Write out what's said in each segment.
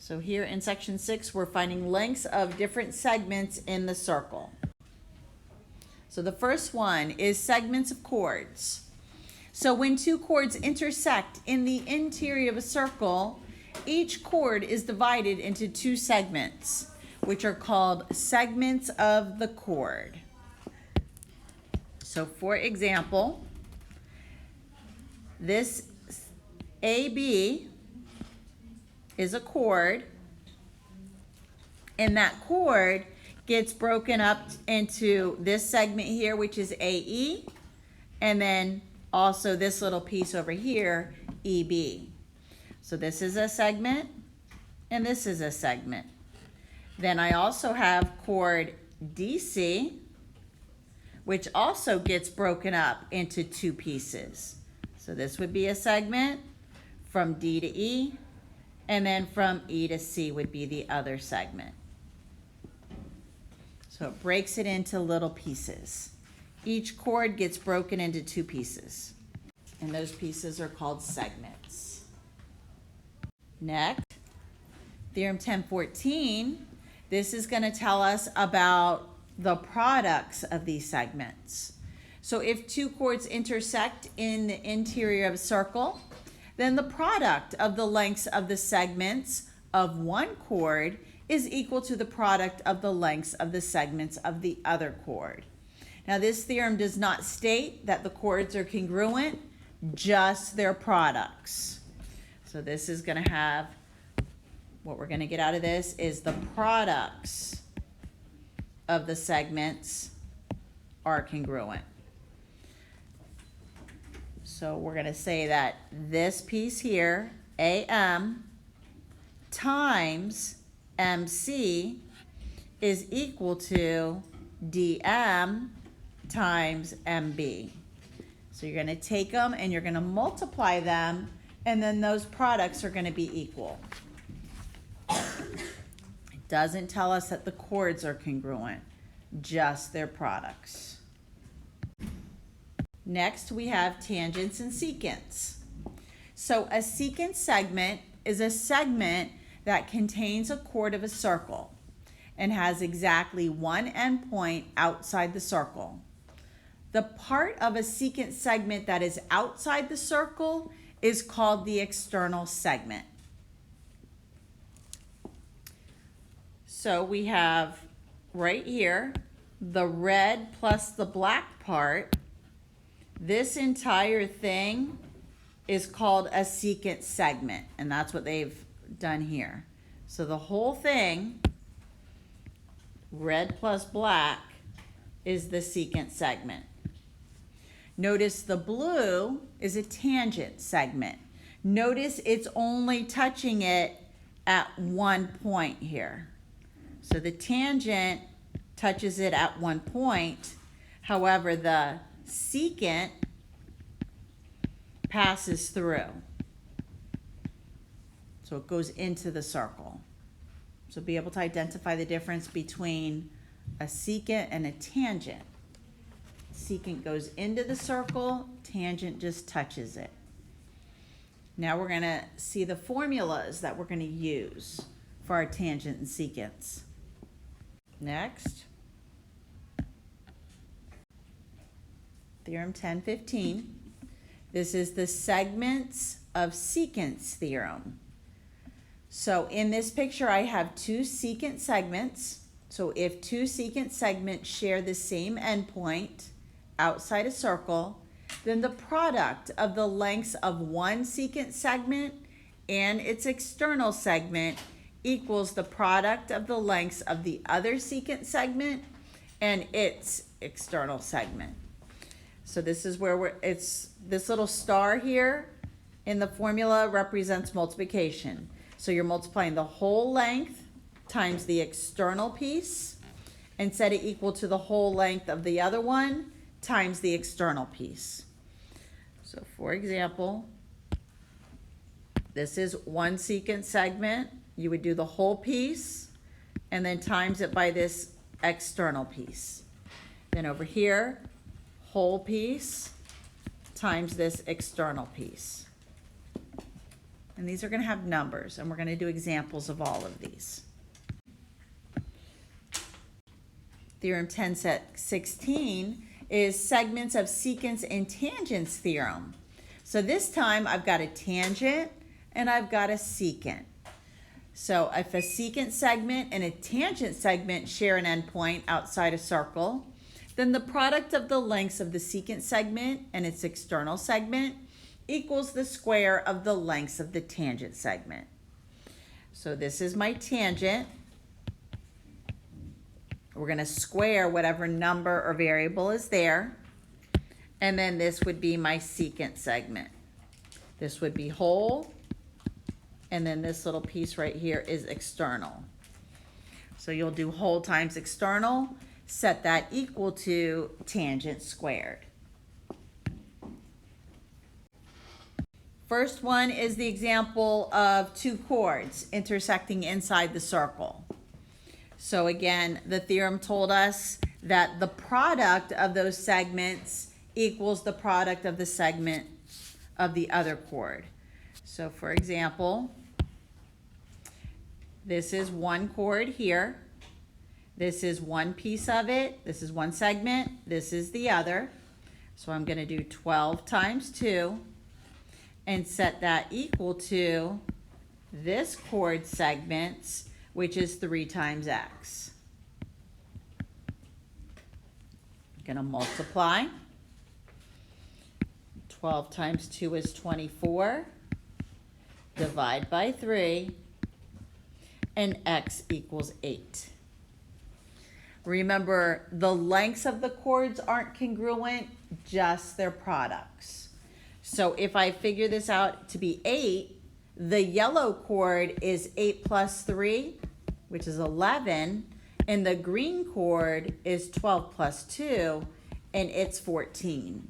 So here in section 6, we're finding lengths of different segments in the circle. So the first one is segments of chords. So when two chords intersect in the interior of a circle, each chord is divided into two segments, which are called segments of the chord. So for example, this AB is a chord, and that chord gets broken up into this segment here, which is AE, and then also this little piece over here, EB. So this is a segment, and this is a segment. Then I also have chord DC, which also gets broken up into two pieces. So this would be a segment from D to E, and then from E to C would be the other segment. So it breaks it into little pieces. Each chord gets broken into two pieces, and those pieces are called segments. Next, Theorem 1014. This is going to tell us about the products of these segments. So if two chords intersect in the interior of a circle, then the product of the lengths of the segments of one chord is equal to the product of the lengths of the segments of the other chord. Now this theorem does not state that the chords are congruent, just their products. So this is going to have, what we're going to get out of this is the products of the segments are congruent. So we're going to say that this piece here, AM, times MC is equal to DM times MB. So you're going to take them and you're going to multiply them, and then those products are going to be equal. It doesn't tell us that the chords are congruent, just their products. Next, we have tangents and secants. So a secant segment is a segment that contains a chord of a circle and has exactly one endpoint outside the circle. The part of a secant segment that is outside the circle is called the external segment. So we have right here the red plus the black part. This entire thing is called a secant segment, and that's what they've done here. So the whole thing, red plus black, is the secant segment. Notice the blue is a tangent segment. Notice it's only touching it at one point here. So the tangent touches it at one point. However, the secant passes through. So it goes into the circle. So be able to identify the difference between a secant and a tangent. Secant goes into the circle, tangent just touches it. Now we're going to see the formulas that we're going to use for our tangent and secants. Next, Theorem 1015. This is the segments of secants theorem. So in this picture, I have two secant segments. So if two secant segments share the same endpoint outside a circle, then the product of the lengths of one secant segment and its external segment equals the product of the lengths of the other secant segment and its external segment. So this is where it's this little star here in the formula represents multiplication. So you're multiplying the whole length times the external piece and set it equal to the whole length of the other one times the external piece. So for example, this is one secant segment. You would do the whole piece and then times it by this external piece. Then over here, whole piece times this external piece. And these are going to have numbers, and we're going to do examples of all of these. Theorem 10.16 is segments of secants and tangents theorem. So this time I've got a tangent and I've got a secant. So if a secant segment and a tangent segment share an endpoint outside a circle, then the product of the lengths of the secant segment and its external segment equals the square of the lengths of the tangent segment. So this is my tangent. We're going to square whatever number or variable is there. And then this would be my secant segment. This would be whole. And then this little piece right here is external. So you'll do whole times external. Set that equal to tangent squared. First one is the example of two chords intersecting inside the circle. So again, the theorem told us that the product of those segments equals the product of the segment of the other chord. So for example, this is one chord here. This is one piece of it. This is one segment. This is the other. So I'm going to do 12 times 2 and set that equal to this chord segments, which is 3 times x. I'm going to multiply. 12 times 2 is 24. Divide by 3. And x equals 8. Remember, the lengths of the chords aren't congruent, just their products. So if I figure this out to be 8, the yellow chord is 8 plus 3, which is 11, and the green chord is 12 plus 2, and it's 14.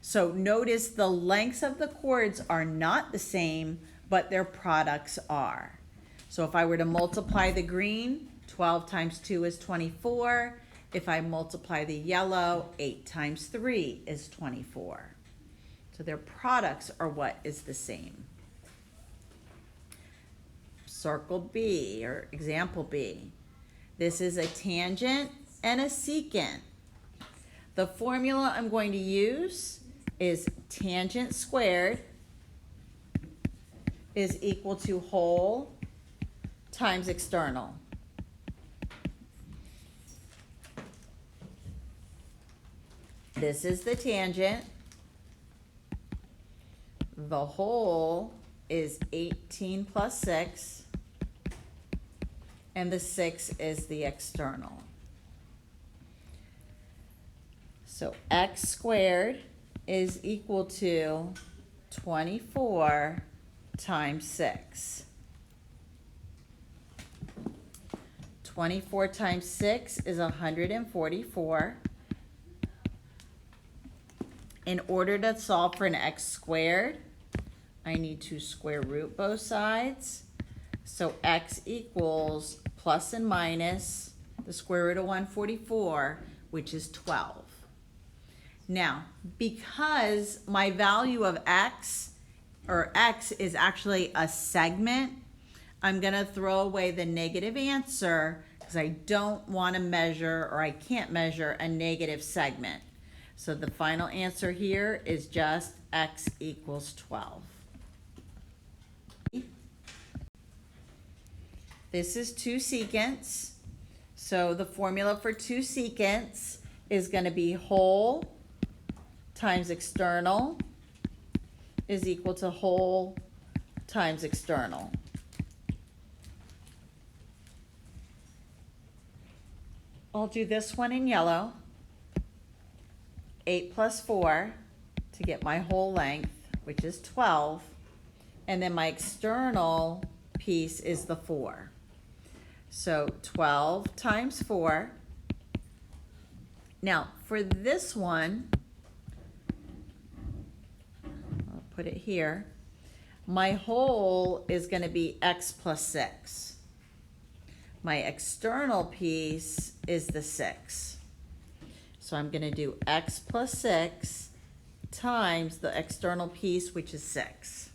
So notice the lengths of the chords are not the same, but their products are. So if I were to multiply the green, 12 times 2 is 24. If I multiply the yellow, 8 times 3 is 24. So their products are what is the same. Circle B, or example B. This is a tangent and a secant. The formula I'm going to use is tangent squared is equal to whole times external. This is the tangent. The whole is 18 plus 6. And the 6 is the external. So x squared is equal to 24 times 6. 24 times 6 is 144. In order to solve for an x squared, I need to square root both sides. So x equals plus and minus the square root of 144, which is 12. Now, because my value of x, or x is actually a segment, I'm going to throw away the negative answer because I don't want to measure, or I can't measure, a negative segment. So the final answer here is just x equals 12. This is two secants. So the formula for two secants is going to be whole times external is equal to whole times external. I'll do this one in yellow. 8 plus 4 to get my whole length, which is 12. And then my external piece is the 4. So 12 times 4. Now, for this one, I'll put it here. My whole is going to be x plus 6. My external piece is the 6. So I'm going to do x plus 6 times the external piece, which is 6.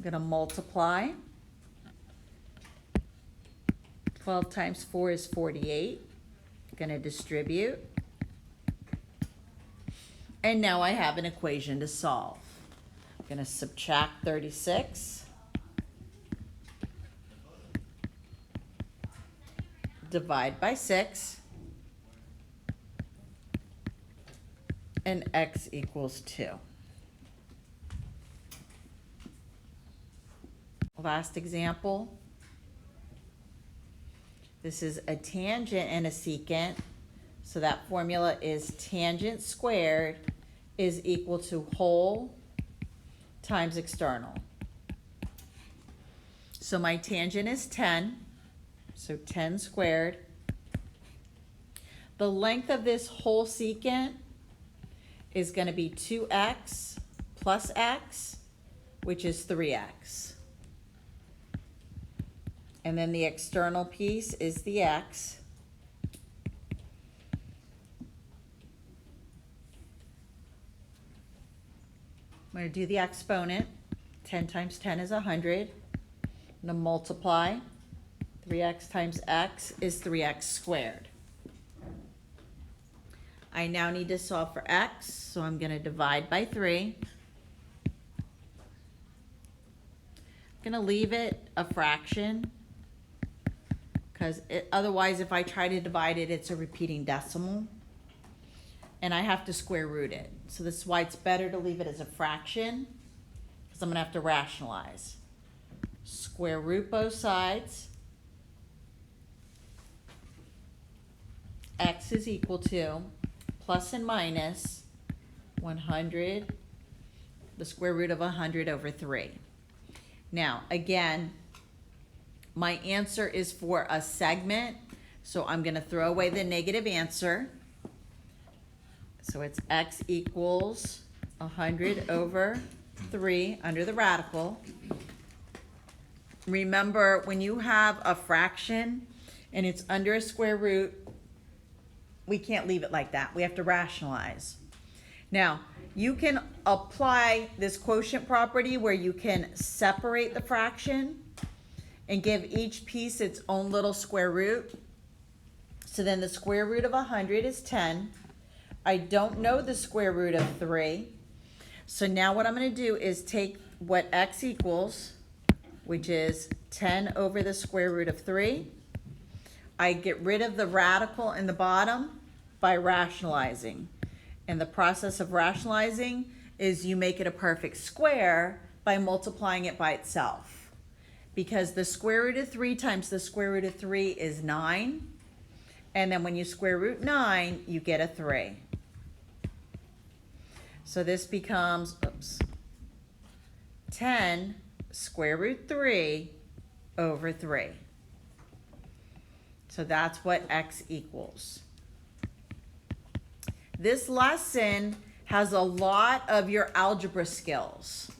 I'm going to multiply. 12 times 4 is 48. I'm going to distribute. And now I have an equation to solve. I'm going to subtract 36. Divide by 6. And x equals 2. Last example. This is a tangent and a secant. So that formula is tangent squared is equal to whole times external. So my tangent is 10. So 10 squared. The length of this whole secant is going to be 2x plus x, which is 3x. And then the external piece is the x. I'm going to do the exponent. 10 times 10 is 100. I'm going to multiply. 3x times x is 3x squared. I now need to solve for x, so I'm going to divide by 3. I'm going to leave it a fraction because otherwise if I try to divide it, it's a repeating decimal. And I have to square root it. So this is why it's better to leave it as a fraction because I'm going to have to rationalize. Square root both sides. X is equal to plus and minus 100, the square root of 100 over 3. Now, again, my answer is for a segment, so I'm going to throw away the negative answer. So it's x equals 100 over 3 under the radical. Remember, when you have a fraction and it's under a square root, we can't leave it like that. We have to rationalize. Now, you can apply this quotient property where you can separate the fraction and give each piece its own little square root. So then the square root of 100 is 10. I don't know the square root of 3. So now what I'm going to do is take what x equals, which is 10 over the square root of 3. I get rid of the radical in the bottom by rationalizing. And the process of rationalizing is you make it a perfect square by multiplying it by itself. Because the square root of 3 times the square root of 3 is 9. And then when you square root 9, you get a 3. So this becomes, 10 square root 3 over 3. So that's what x equals. This lesson has a lot of your algebra skills.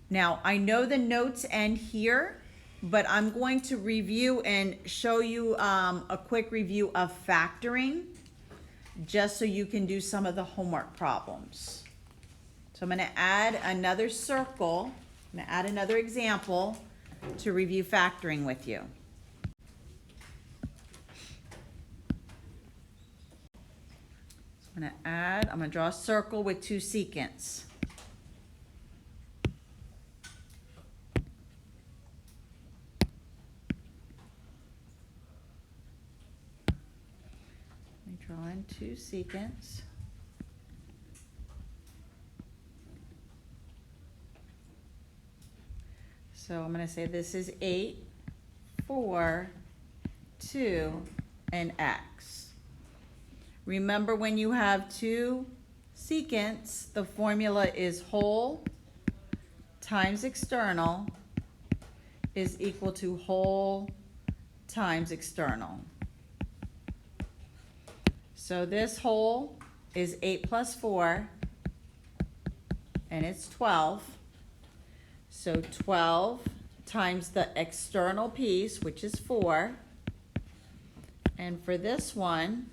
Now, I know the notes end here, but I'm going to review and show you a quick review of factoring, just so you can do some of the homework problems. So I'm going to add another circle, I'm going to add another example to review factoring with you. I'm going to draw a circle with two secants. Let me draw in two secants. So I'm going to say this is 8, 4, 2, and x. Remember, when you have two secants, the formula is whole times external is equal to whole times external. So this whole is 8 plus 4, and it's 12. So 12 times the external piece, which is 4. And for this one,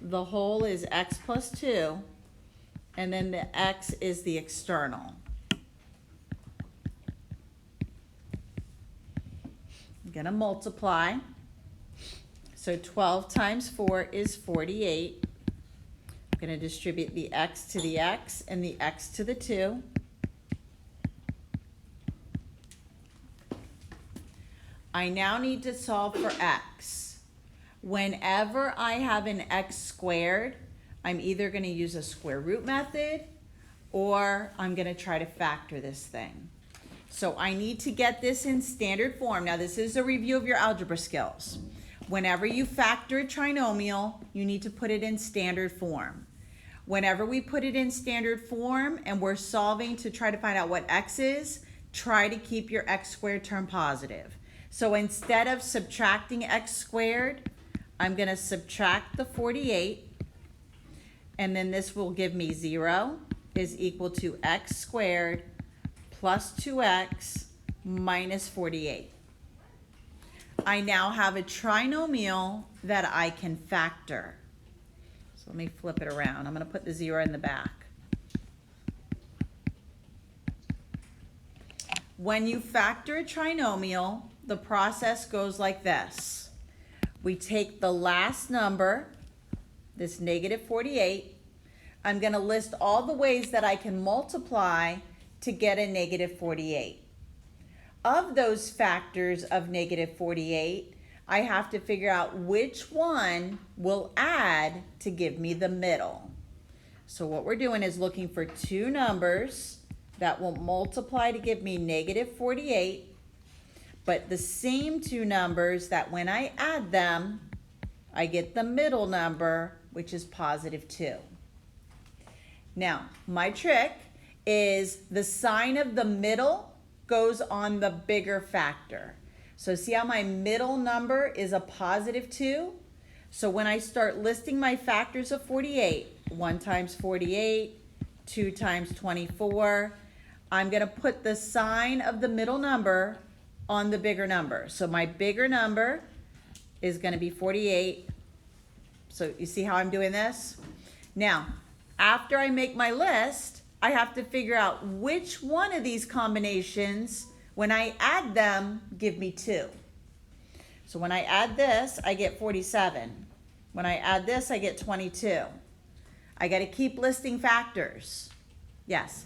the whole is x plus 2, and then the x is the external. I'm going to multiply. So 12 times 4 is 48. I'm going to distribute the x to the x and the x to the 2. I now need to solve for x. Whenever I have an x squared, I'm either going to use a square root method or I'm going to try to factor this thing. So I need to get this in standard form. Now this is a review of your algebra skills. Whenever you factor a trinomial, you need to put it in standard form. Whenever we put it in standard form and we're solving to try to find out what x is, try to keep your x squared term positive. So instead of subtracting x squared, I'm going to subtract the 48, and then this will give me 0 is equal to x squared plus 2x minus 48. I now have a trinomial that I can factor. So let me flip it around. I'm going to put the 0 in the back. When you factor a trinomial, the process goes like this. We take the last number, this negative 48. I'm going to list all the ways that I can multiply to get a negative 48. Of those factors of negative 48, I have to figure out which one will add to give me the middle. So what we're doing is looking for two numbers that will multiply to give me negative 48, but the same two numbers that when I add them, I get the middle number, which is positive 2. Now, my trick is the sign of the middle goes on the bigger factor. So see how my middle number is a positive 2? So when I start listing my factors of 48, 1 times 48, 2 times 24, I'm going to put the sign of the middle number on the bigger number. So my bigger number is going to be 48. So you see how I'm doing this? Now, after I make my list, I have to figure out which one of these combinations, when I add them, give me 2. So when I add this, I get 47. When I add this, I get 22. I got to keep listing factors. Yes?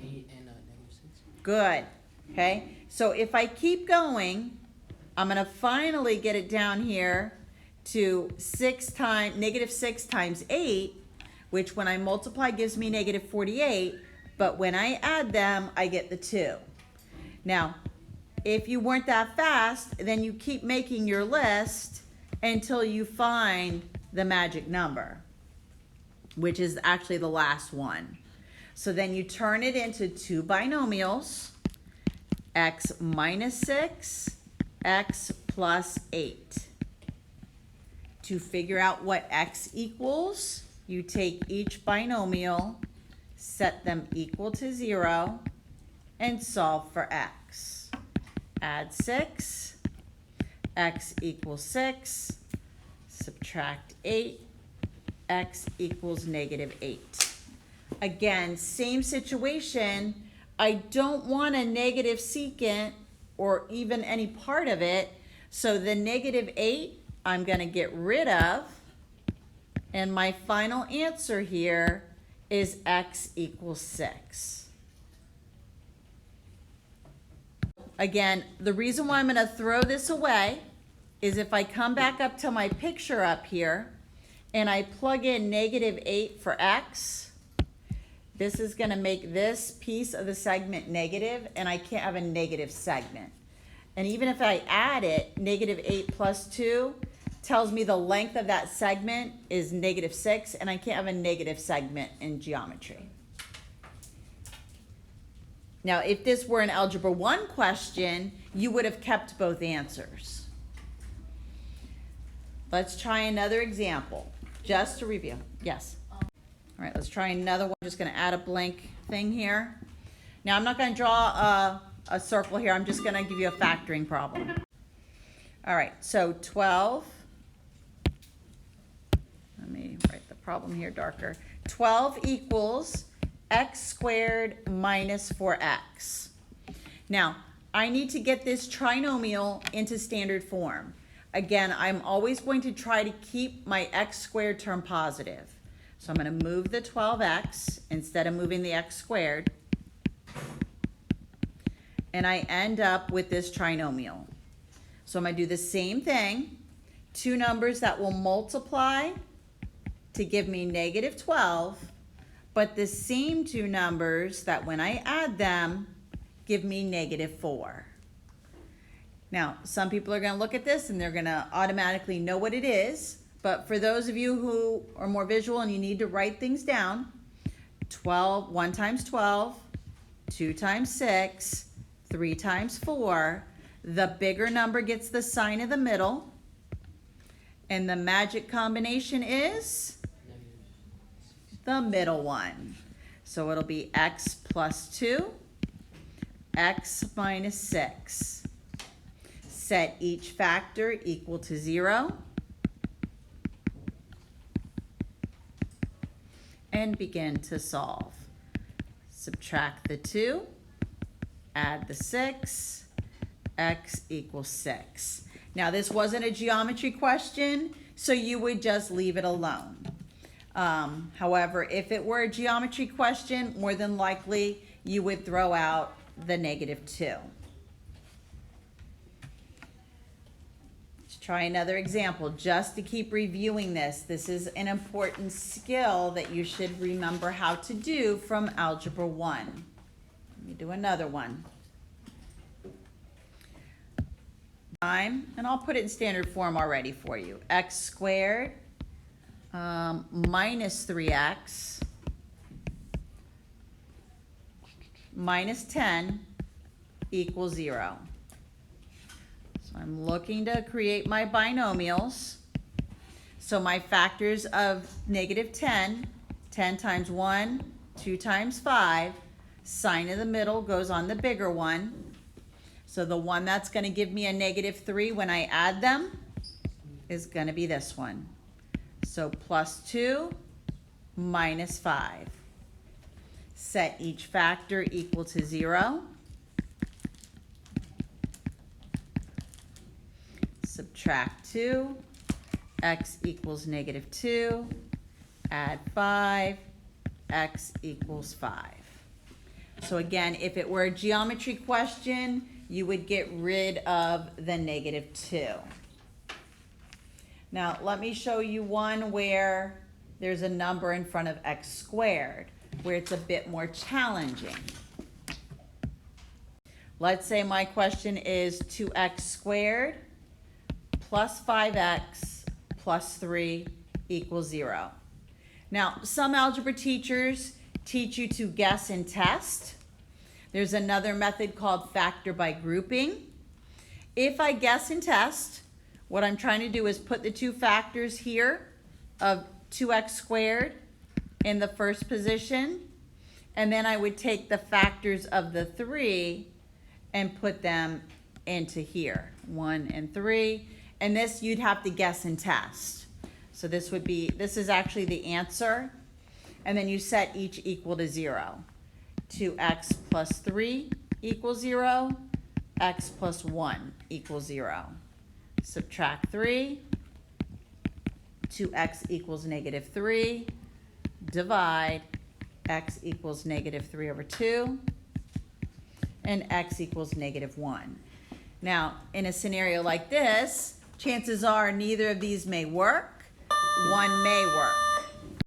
8 and -6. Good. Okay? So if I keep going, I'm going to finally get it down here to negative 6 times 8, which when I multiply gives me negative 48, but when I add them, I get the 2. Now, if you weren't that fast, then you keep making your list until you find the magic number, which is actually the last one. So then you turn it into two binomials, x minus 6, x plus 8. To figure out what x equals, you take each binomial, set them equal to 0, and solve for x. Add 6, x equals 6, subtract 8, x equals negative 8. Again, same situation. I don't want a negative secant or even any part of it, so the negative 8 I'm going to get rid of, and my final answer here is x equals 6. Again, the reason why I'm going to throw this away is if I come back up to my picture up here and I plug in negative 8 for x, this is going to make this piece of the segment negative, and I can't have a negative segment. And even if I add it, negative 8 plus 2 tells me the length of that segment is negative 6, and I can't have a negative segment in geometry. Now, if this were an Algebra 1 question, you would have kept both answers. Let's try another example, just to review. Yes? All right, let's try another one. I'm just going to add a blank thing here. Now, I'm not going to draw a circle here. I'm just going to give you a factoring problem. All right, so 12. Let me write the problem here darker. 12 equals x squared minus 4x. Now, I need to get this trinomial into standard form. Again, I'm always going to try to keep my x squared term positive. So I'm going to move the 12x instead of moving the x squared. And I end up with this trinomial. So I'm going to do the same thing. Two numbers that will multiply to give me negative 12, but the same two numbers that when I add them give me negative 4. Now, some people are going to look at this and they're going to automatically know what it is, but for those of you who are more visual and you need to write things down, 1 times 12, 2 times 6, 3 times 4, the bigger number gets the sign of the middle, and the magic combination is the middle one. So it'll be x plus 2, x minus 6. Set each factor equal to 0. And begin to solve. Subtract the 2, add the 6, x equals 6. Now this wasn't a geometry question, so you would just leave it alone. However, if it were a geometry question, more than likely you would throw out the negative 2. Let's try another example just to keep reviewing this. This is an important skill that you should remember how to do from Algebra 1. Let me do another one. And I'll put it in standard form already for you. X squared minus 3x minus 10 equals 0. So I'm looking to create my binomials. So my factors of negative 10, 10 times 1, 2 times 5, sign of the middle goes on the bigger one. So the one that's going to give me a negative 3 when I add them is going to be this one. So plus 2 minus 5. Set each factor equal to 0. Subtract 2. X equals negative 2. Add 5. X equals 5. So again, if it were a geometry question, you would get rid of the negative 2. Now, let me show you one where there's a number in front of x squared, where it's a bit more challenging. Let's say my question is 2x squared plus 5x plus 3 equals 0. Now, some algebra teachers teach you to guess and test. There's another method called factor by grouping. If I guess and test, what I'm trying to do is put the two factors here of 2x squared in the first position, and then I would take the factors of the 3 and put them into here, 1 and 3, and this you'd have to guess and test. So this is actually the answer, and then you set each equal to 0. 2x plus 3 equals 0, x plus 1 equals 0. Subtract 3, 2x equals negative 3, divide, x equals negative 3 over 2, and x equals negative 1. Now, in a scenario like this, chances are neither of these may work, one may work.